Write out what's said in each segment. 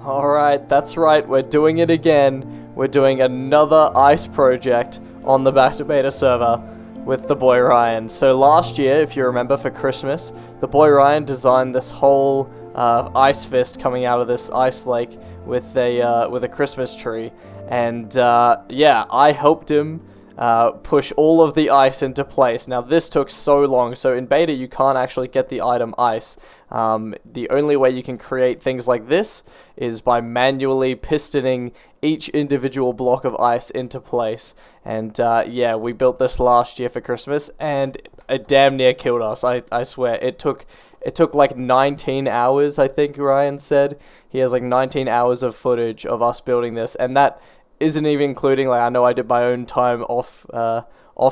Alright, that's right, we're doing it again. We're doing another ice project on the Back to Beta server with the boy Ryan. So last year, if you remember, for Christmas, the boy Ryan designed this whole ice fist coming out of this ice lake with a Christmas tree. And yeah, I helped him push all of the ice into place. Now this took so long, so in beta you can't actually get the item ice. The only way you can create things like this is by manually pistoning each individual block of ice into place. And yeah, we built this last year for Christmas, and it damn near killed us. I swear, it took like 19 hours, I think Ryan said. He has like 19 hours of footage of us building this, and that isn't even including, like, I know I did my own time off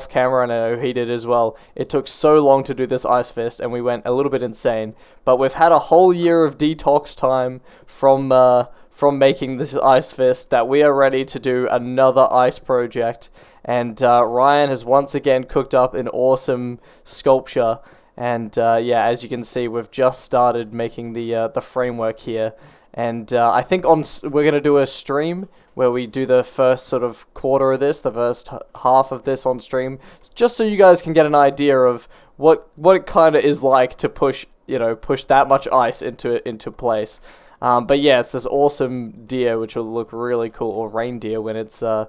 camera, and I know he did as well. It took so long to do this ice fist, and we went a little bit insane. But we've had a whole year of detox time from making this ice fist that we are ready to do another ice project. And Ryan has once again cooked up an awesome sculpture. And yeah, as you can see, we've just started making the framework here. And I think we're going to do a stream where we do the first sort of quarter of this, the first half of this on stream, just so you guys can get an idea of what it kind of is like to push that much ice into place. But yeah, it's this awesome deer which will look really cool, or reindeer when it's done.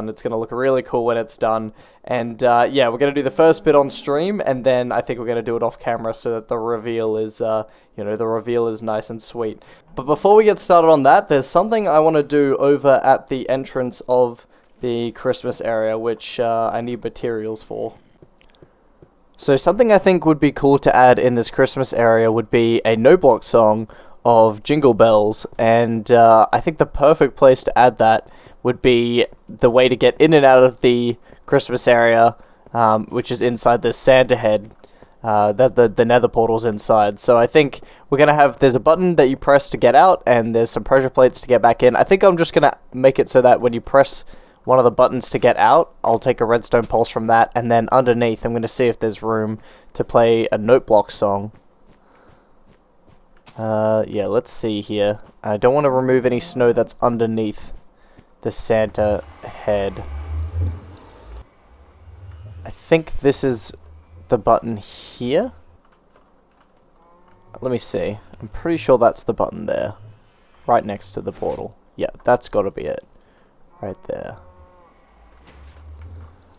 It's gonna look really cool when it's done. And yeah, we're gonna do the first bit on stream, and then I think we're gonna do it off camera so that the reveal is nice and sweet. But before we get started on that, there's something I want to do over at the entrance of the Christmas area, which I need materials for. So something I think would be cool to add in this Christmas area would be a note block song of Jingle Bells, and I think the perfect place to add that would be the way to get in and out of the Christmas area, which is inside the Santa head, that the nether portal's inside. So I think we're going to have, there's a button that you press to get out, and there's some pressure plates to get back in. I think I'm just going to make it so that when you press one of the buttons to get out, I'll take a redstone pulse from that, and then underneath I'm going to see if there's room to play a note block song. Yeah, let's see here. I don't want to remove any snow that's underneath the Santa head. I think this is the button here. Let me see. I'm pretty sure that's the button there. Right next to the portal. Yeah, that's got to be it. Right there.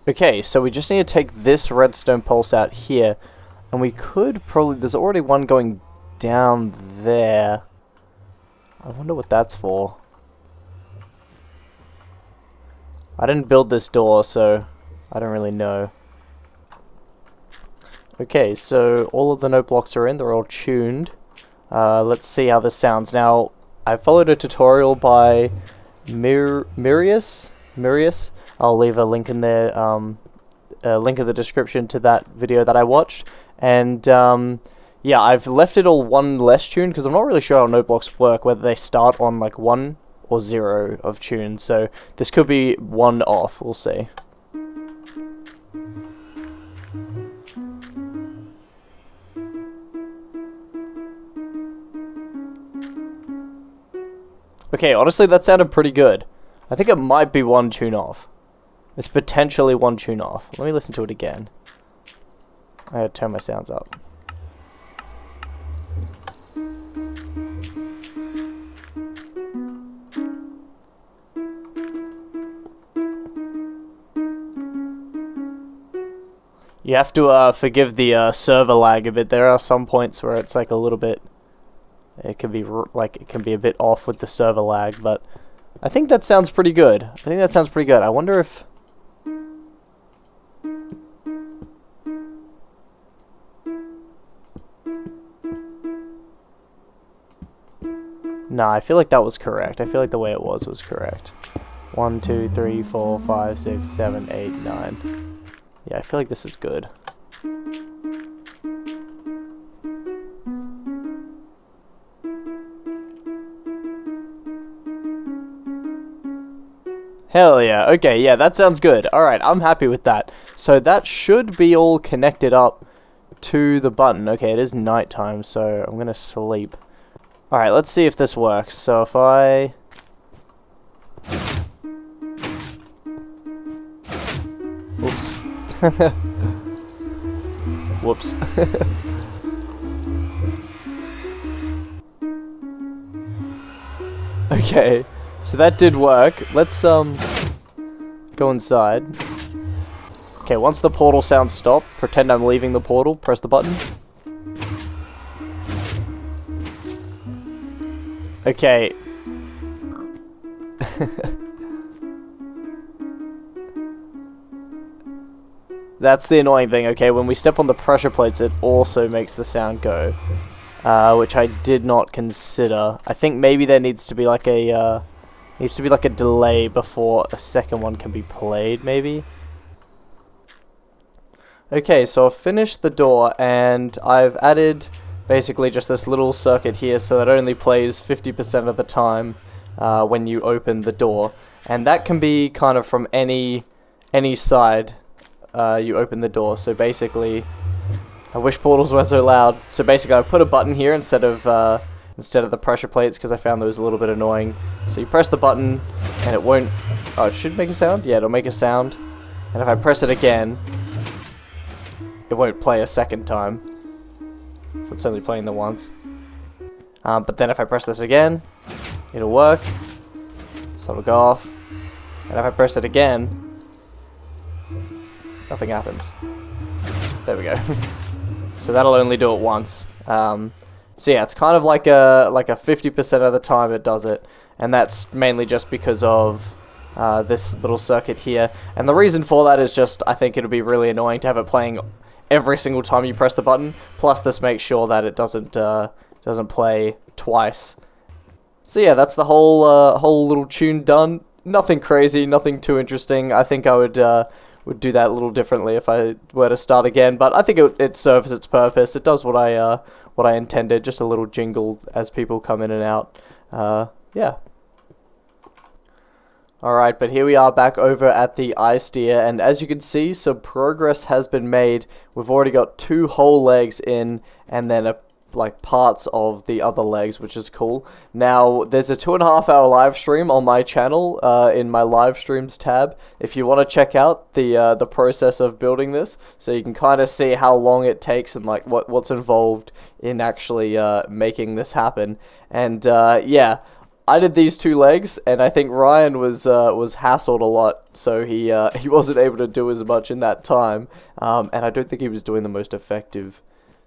Okay, so we just need to take this redstone pulse out here. And we could probably... There's already one going down there. I wonder what that's for. I didn't build this door, so I don't really know. Okay, so all of the note blocks are in. They're all tuned. Let's see how this sounds. Now, I followed a tutorial by Mirius. I'll leave a link in there, a link in the description to that video that I watched. And yeah, I've left it all one less tuned because I'm not really sure how note blocks work, whether they start on like 1 or 0 of tune. So this could be 1 off, we'll see. Okay, honestly that sounded pretty good. I think it might be 1 tune off. It's potentially 1 tune off. Let me listen to it again. I gotta turn my sounds up. You have to forgive the server lag a bit. There are some points where it's like a little bit... It can be a bit off with the server lag, but I think that sounds pretty good. I wonder if... Nah, I feel like that was correct. I feel like the way it was correct. 1, 2, 3, 4, 5, 6, 7, 8, 9. Yeah, I feel like this is good. Hell yeah, okay, yeah, that sounds good. Alright, I'm happy with that. So that should be all connected up to the button. Okay, it is nighttime, so I'm gonna sleep. Alright, let's see if this works. So if I... Oops. Whoops. Okay, so that did work. Let's go inside. Okay, once the portal sounds stop, pretend I'm leaving the portal, press the button. Okay. That's the annoying thing, okay? When we step on the pressure plates, it also makes the sound go. Which I did not consider. I think maybe there needs to be like a, delay before a second one can be played, maybe? Okay, so I've finished the door, and I've added basically just this little circuit here so that it only plays 50% of the time when you open the door. And that can be kind of from any side you open the door. So basically, I wish portals weren't so loud. So basically, I put a button here instead of the pressure plates because I found those a little bit annoying. So you press the button, and it won't... Oh, it should make a sound? Yeah, it'll make a sound. And if I press it again, it won't play a second time. So it's only playing the once. But then if I press this again, it'll work. So it'll go off. And if I press it again, nothing happens. There we go. So that'll only do it once. So yeah, it's kind of like a 50% of the time it does it, and that's mainly just because of this little circuit here. And the reason for that is just I think it'll be really annoying to have it playing every single time you press the button. Plus, this makes sure that it doesn't play twice. So yeah, that's the whole little tune done. Nothing crazy, nothing too interesting. I think I would do that a little differently if I were to start again, but I think it serves its purpose. It does what I intended, just a little jingle as people come in and out. Yeah. Alright, but here we are back over at the ice deer, and as you can see, some progress has been made. We've already got 2 whole legs in, and then parts of the other legs, which is cool. Now, there's a 2.5-hour live stream on my channel, in my live streams tab, if you want to check out the process of building this, so you can kind of see how long it takes and like what's involved in actually making this happen. And yeah, I did these 2 legs, and I think Ryan was hassled a lot, so he wasn't able to do as much in that time, and I don't think he was doing the most effective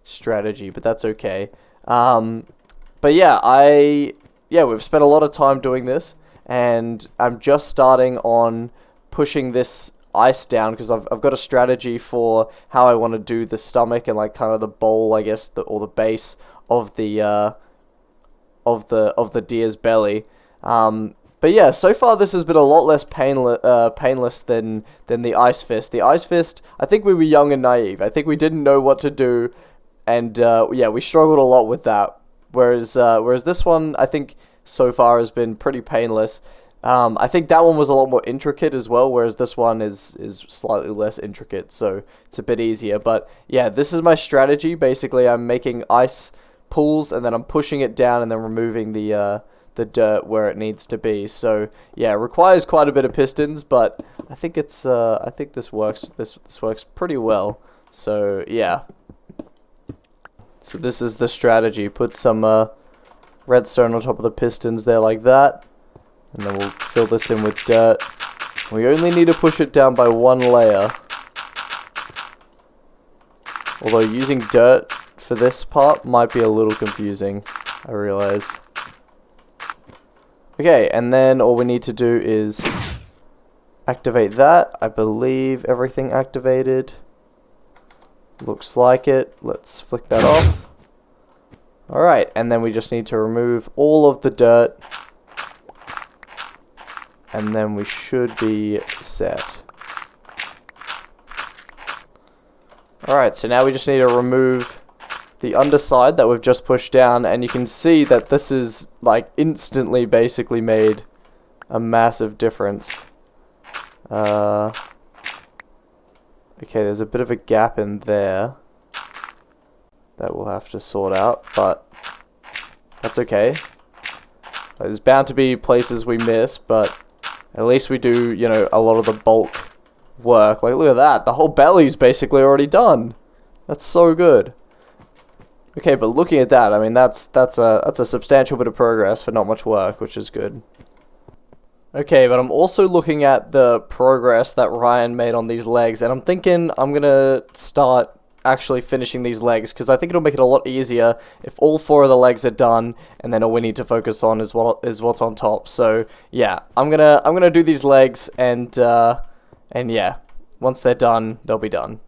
strategy, but that's okay. But yeah, we've spent a lot of time doing this, and I'm just starting on pushing this ice down because I've got a strategy for how I want to do the stomach and like kind of the bowl, I guess, or the base of the deer's belly. But yeah, so far this has been a lot less painless than the ice fist. The ice fist, I think we were young and naive. I think we didn't know what to do, and yeah, we struggled a lot with that. Whereas this one, I think so far has been pretty painless. I think that one was a lot more intricate as well, whereas this one is slightly less intricate, so it's a bit easier. But yeah, this is my strategy. Basically, I'm making ice pools, and then I'm pushing it down, and then removing the dirt where it needs to be. So yeah, it requires quite a bit of pistons, but I think it's I think this works. This works pretty well. So yeah. So this is the strategy. Put some redstone on top of the pistons there like that, and then we'll fill this in with dirt. We only need to push it down by 1 layer. Although using dirt for this part might be a little confusing, I realize. Okay, and then all we need to do is activate that. I believe everything activated. Looks like it. Let's flick that off. Alright, and then we just need to remove all of the dirt. And then we should be set. Alright, so now we just need to remove the underside that we've just pushed down, and you can see that this is like instantly basically made a massive difference. Okay, there's a bit of a gap in there that we'll have to sort out, but That's okay. There's bound to be places we miss, but at least we do, you know, a lot of the bulk work. Like, look at that. The whole belly's basically already done. That's so good. Okay, but looking at that, I mean, that's a substantial bit of progress for not much work, which is good. Okay, but I'm also looking at the progress that Ryan made on these legs, and I'm thinking I'm gonna start actually finishing these legs, because I think it'll make it a lot easier if all 4 of the legs are done, and then all we need to focus on is what's on top. So yeah, I'm gonna do these legs, and yeah, once they're done, they'll be done.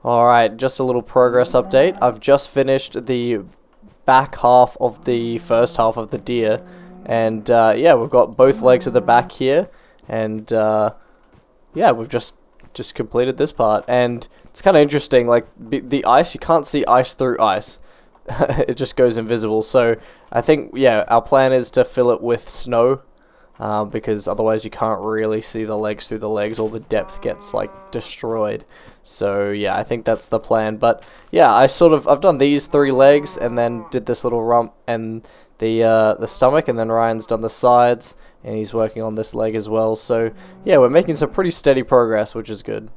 Alright, just a little progress update. I've just finished the back half of the first half of the deer. And yeah, we've got both legs at the back here. And yeah, we've just completed this part. And it's kind of interesting, like the ice, you can't see ice through ice. It just goes invisible. So I think, yeah, our plan is to fill it with snow. Because otherwise you can't really see the legs through the legs, all the depth gets like destroyed. So yeah, I think that's the plan. But yeah, I've done these 3 legs and then did this little rump and the stomach, and then Ryan's done the sides and he's working on this leg as well. So yeah, we're making some pretty steady progress, which is good.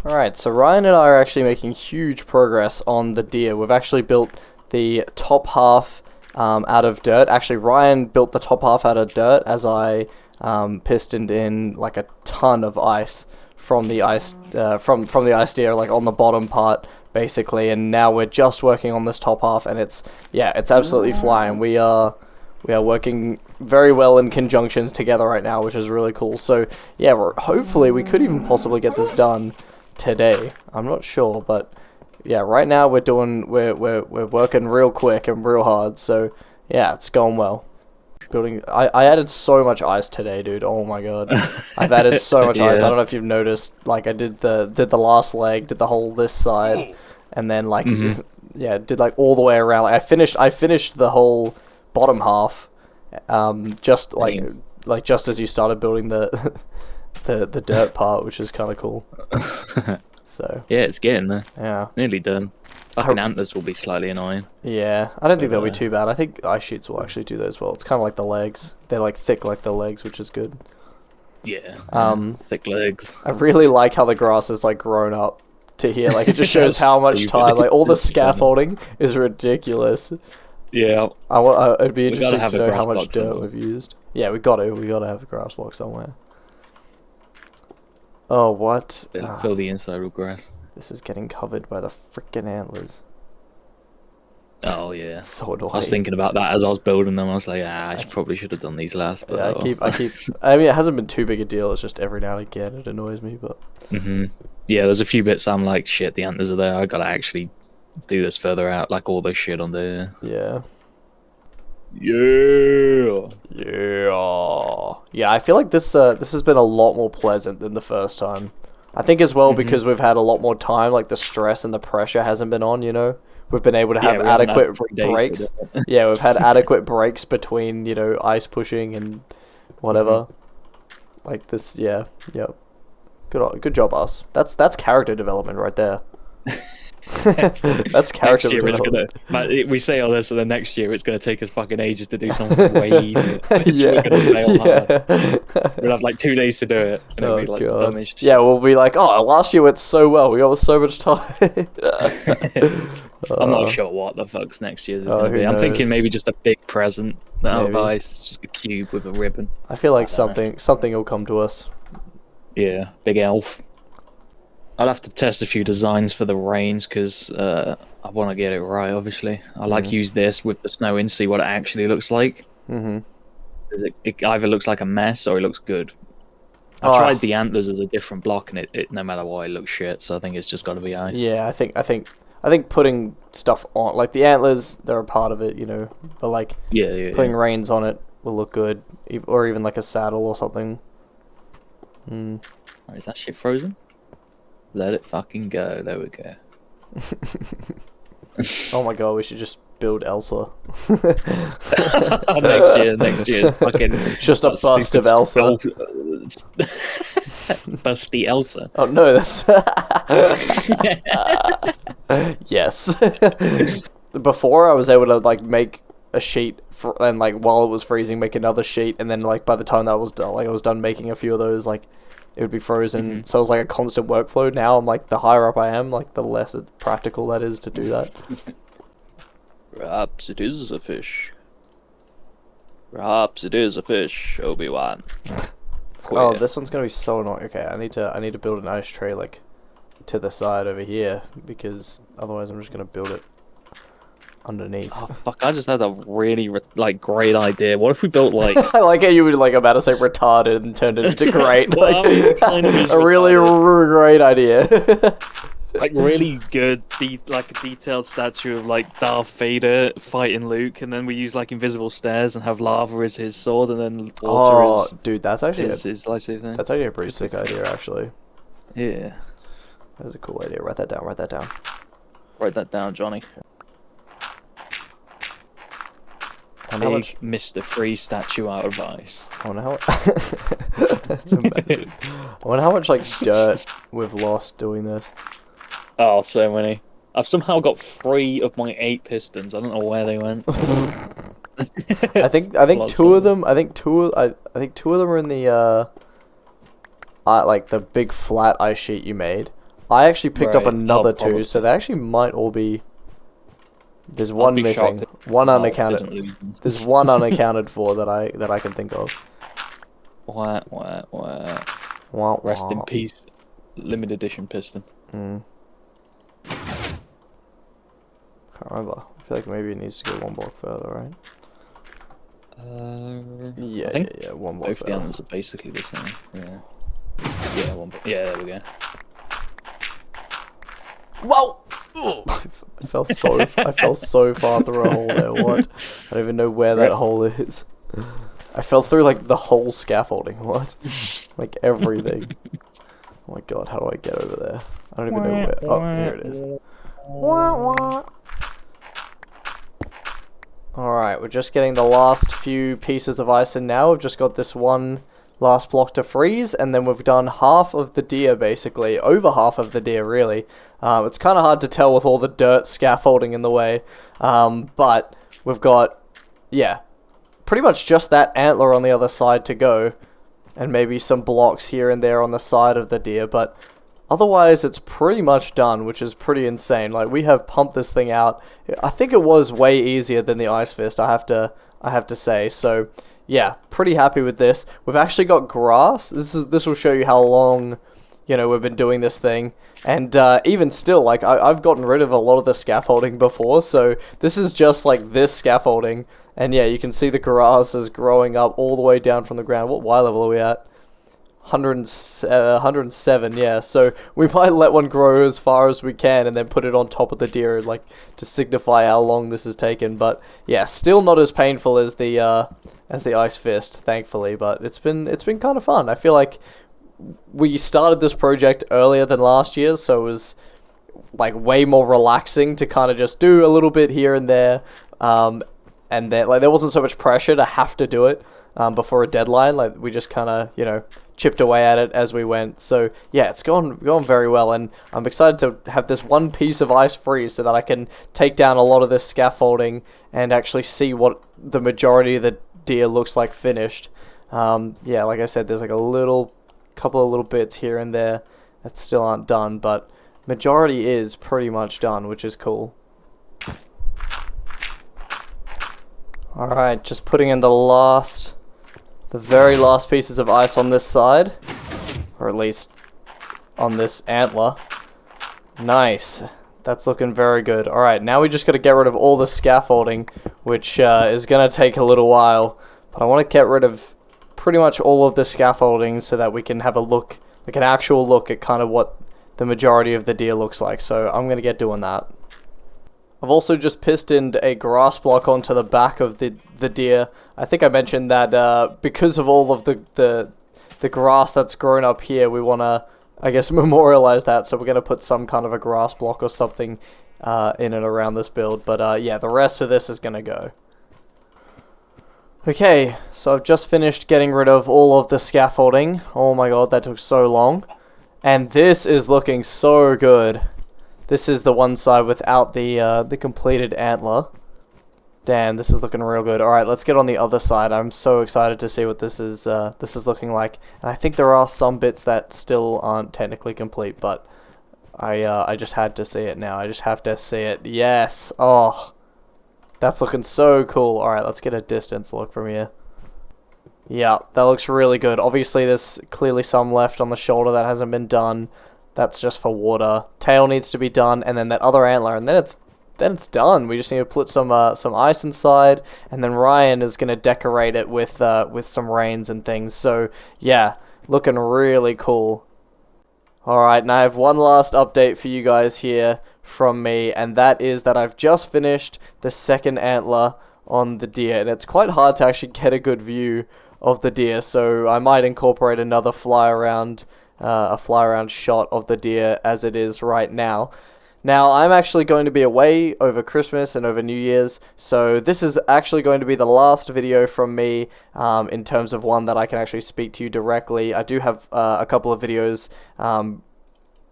Alright, so Ryan and I are actually making huge progress on the deer. We've actually built the top half out of dirt. Actually, Ryan built the top half out of dirt as I pistoned in like a ton of ice from the ice from the ice deer, like on the bottom part basically. And now we're just working on this top half, and it's absolutely flying. We are working very well in conjunctions together right now, which is really cool. So yeah, hopefully we could even possibly get this done today. I'm not sure, but yeah, right now we're working real quick and real hard, so yeah, it's going well. I added so much ice today, dude. Oh my god. I've added so much ice. I don't know if you've noticed, like I did the last leg, did the whole this side, and then like yeah, did like all the way around. Like, I finished the whole bottom half just like just as you started building the dirt part, which is kind of cool. So yeah, it's getting there. Yeah, nearly done. Fucking antlers will be slightly annoying. Yeah, I don't think they'll be too bad. I think ice sheets will actually do those well. It's kind of like the legs. They're like thick like the legs, which is good. Yeah. Thick legs. I really like how the grass is like grown up to here. Like it just shows how much time. Like all the scaffolding is ridiculous. Yeah. It'd be interesting to know how much dirt we've used. Yeah, we gotta have a grass block somewhere. Oh, what? Fill the inside with grass. This is getting covered by the freaking antlers. Oh yeah. It's so annoying. I was thinking about that as I was building them. I was like, probably should have done these last. But yeah, I mean, it hasn't been too big a deal. It's just every now and again it annoys me, but. Yeah, there's a few bits I'm like, shit, the antlers are there. I gotta actually do this further out, like all this shit on there. Yeah. Yeah. Yeah, I feel like this has been a lot more pleasant than the first time. I think as well because we've had a lot more time, like the stress and the pressure hasn't been on, you know? We've been able to have adequate breaks. Yeah, we've had adequate breaks between, you know, ice pushing and whatever. Like this, yeah. Good job, us. That's character development right there. That's character development. We say all this, and then next year it's gonna take us fucking ages to do something way easier. We're gonna fail hard. We'll have like 2 days to do it, and it'll be like dumbest shit. Yeah, we'll be like, oh, last year went so well. We got so much time. I'm not sure what the fuck's next year's is gonna be. I'm thinking maybe just a big present out of ice, just a cube with a ribbon. I feel like something will come to us. Yeah, big elf. I'll have to test a few designs for the reins because I want to get it right. Obviously, I like use this with the snow in, see what it actually looks like. Because it either looks like a mess or it looks good. I tried the antlers as a different block, and it no matter what, it looks shit. So I think it's just got to be ice. Yeah, I think putting stuff on, like the antlers, they're a part of it, you know. But like putting reins on it will look good, or even like a saddle or something. Is that shit frozen? Let it fucking go. There we go. Oh my god, we should just build Elsa. Next year's fucking just a bust of Elsa. Busty Elsa. Oh no, that's yes. before I was able to like make a sheet and like while it was freezing make another sheet, and then like by the time that was done, like I was done making a few of those, like it would be frozen. So it was like a constant workflow. Now I'm like, the higher up I am, like the less practical that is to do that. Perhaps it is a fish. Perhaps it is a fish, Obi-Wan. Oh, this one's gonna be so annoying. Okay, I need to build an ice tray like to the side over here, because otherwise I'm just gonna build it underneath. Oh fuck! I just had a really like great idea. What if we built like I like how you were like about to say retarded and turned it into great. Well, like kind of a really great idea. like really good, like a detailed statue of like Darth Vader fighting Luke, and then we use like invisible stairs and have lava as his sword, and then water is dude, that's actually his lightsaber thing. That's actually a pretty sick idea, actually. Yeah, that was a cool idea. Write that down. Write that down. Write that down, Johnny. Big Mr. Freeze statue out of ice. I wonder how. I wonder how much like dirt we've lost doing this. Oh, so many. I've somehow got 3 of my 8 pistons. I don't know where they went. I think two of them. I think two of them are in the like the big flat ice sheet you made. I actually picked up another 2, so they actually might all be. There's one missing, one unaccounted. There's one unaccounted for that I can think of. What? Rest in peace, limited edition piston. Can't remember. I feel like maybe it needs to go 1 block further, right? Yeah. 1 block. Both the others are basically the same. Yeah, 1 block. Yeah, there we go. Whoa! I fell so far through a hole there. What? I don't even know where that hole is. I fell through like the whole scaffolding. What? Like everything. Oh my god! How do I get over there? I don't even know where. Oh, here it is. All right, we're just getting the last few pieces of ice in now. We've just got this one last block to freeze, and then we've done half of the deer, basically. Over half of the deer, really. It's kind of hard to tell with all the dirt scaffolding in the way, but we've got, yeah, pretty much just that antler on the other side to go, and maybe some blocks here and there on the side of the deer, but otherwise it's pretty much done, which is pretty insane. Like, we have pumped this thing out. I think it was way easier than the Ice Fist, I have to say. So yeah, pretty happy with this. We've actually got grass. This will show you how long, you know, we've been doing this thing. And even still, like, I've gotten rid of a lot of the scaffolding before, so this is just like this scaffolding. And yeah, you can see the grass is growing up all the way down from the ground. What Y level are we at? 107, yeah. So we might let one grow as far as we can and then put it on top of the deer, like, to signify how long this has taken. But yeah, still not as painful as the Ice Fist, thankfully. But it's been kind of fun. I feel like we started this project earlier than last year, so it was like way more relaxing to kind of just do a little bit here and there, and then like there wasn't so much pressure to have to do it before a deadline. Like, we just kind of, you know, chipped away at it as we went. So yeah, it's gone very well, and I'm excited to have this one piece of ice freeze so that I can take down a lot of this scaffolding and actually see what the majority of the deer looks like finished. Yeah, like I said, there's like a couple of little bits here and there that still aren't done, but majority is pretty much done, which is cool. Alright, just putting in the very last pieces of ice on this side, or at least on this antler. Nice. That's looking very good. Alright, now we just got to get rid of all the scaffolding, which is going to take a little while, but I want to get rid of pretty much all of the scaffolding so that we can have a look, like an actual look at kind of what the majority of the deer looks like. So I'm going to get doing that. I've also just pistoned a grass block onto the back of the deer. I think I mentioned that because of all of the grass that's grown up here, we want to, I guess, memorialize that. So we're going to put some kind of a grass block or something in and around this build. But yeah, the rest of this is going to go. Okay, so I've just finished getting rid of all of the scaffolding. Oh my god, that took so long. And this is looking so good. this is the one side without the completed antler. Damn, this is looking real good. Alright, let's get on the other side. I'm so excited to see what this is looking like. And I think there are some bits that still aren't technically complete, but I just had to see it now. I just have to see it. Yes! Oh, that's looking so cool. Alright, let's get a distance look from here. Yeah, that looks really good. Obviously, there's clearly some left on the shoulder that hasn't been done. That's just for water. Tail needs to be done, and then that other antler, and then it's done. We just need to put some ice inside, and then Ryan is gonna decorate it with some reins and things. So yeah, looking really cool. All right, and I have one last update for you guys here from me, and that is that I've just finished the second antler on the deer, and it's quite hard to actually get a good view of the deer. So I might incorporate another fly around shot of the deer as it is right now. Now, I'm actually going to be away over Christmas and over New Year's, so this is actually going to be the last video from me in terms of one that I can actually speak to you directly. I do have a couple of videos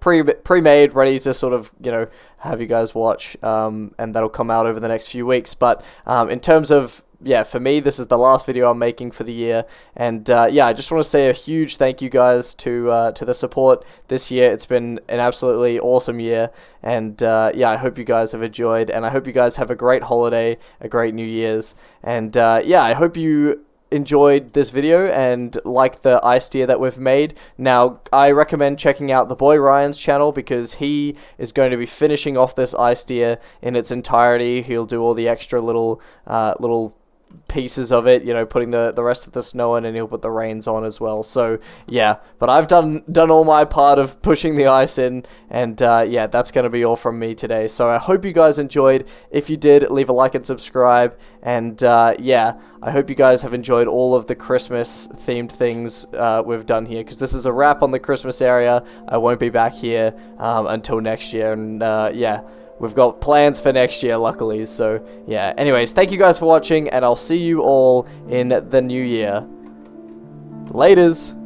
pre-made, ready to sort of, you know, have you guys watch, and that'll come out over the next few weeks. But in terms of, yeah, for me, this is the last video I'm making for the year, and yeah, I just want to say a huge thank you guys to the support this year. It's been an absolutely awesome year, and yeah, I hope you guys have enjoyed, and I hope you guys have a great holiday, a great New Year's, and yeah, I hope you enjoyed this video and like the ice deer that we've made. Now, I recommend checking out the boy Ryan's channel, because he is going to be finishing off this ice deer in its entirety. He'll do all the extra little pieces of it, you know, putting the rest of the snow in, and he'll put the reins on as well. So yeah, but I've done all my part of pushing the ice in, and yeah, that's going to be all from me today. So I hope you guys enjoyed. If you did, leave a like and subscribe, and yeah, I hope you guys have enjoyed all of the Christmas themed things we've done here, because this is a wrap on the Christmas area. I won't be back here until next year, and yeah, we've got plans for next year, luckily. So yeah, anyways, thank you guys for watching, and I'll see you all in the new year. Laters!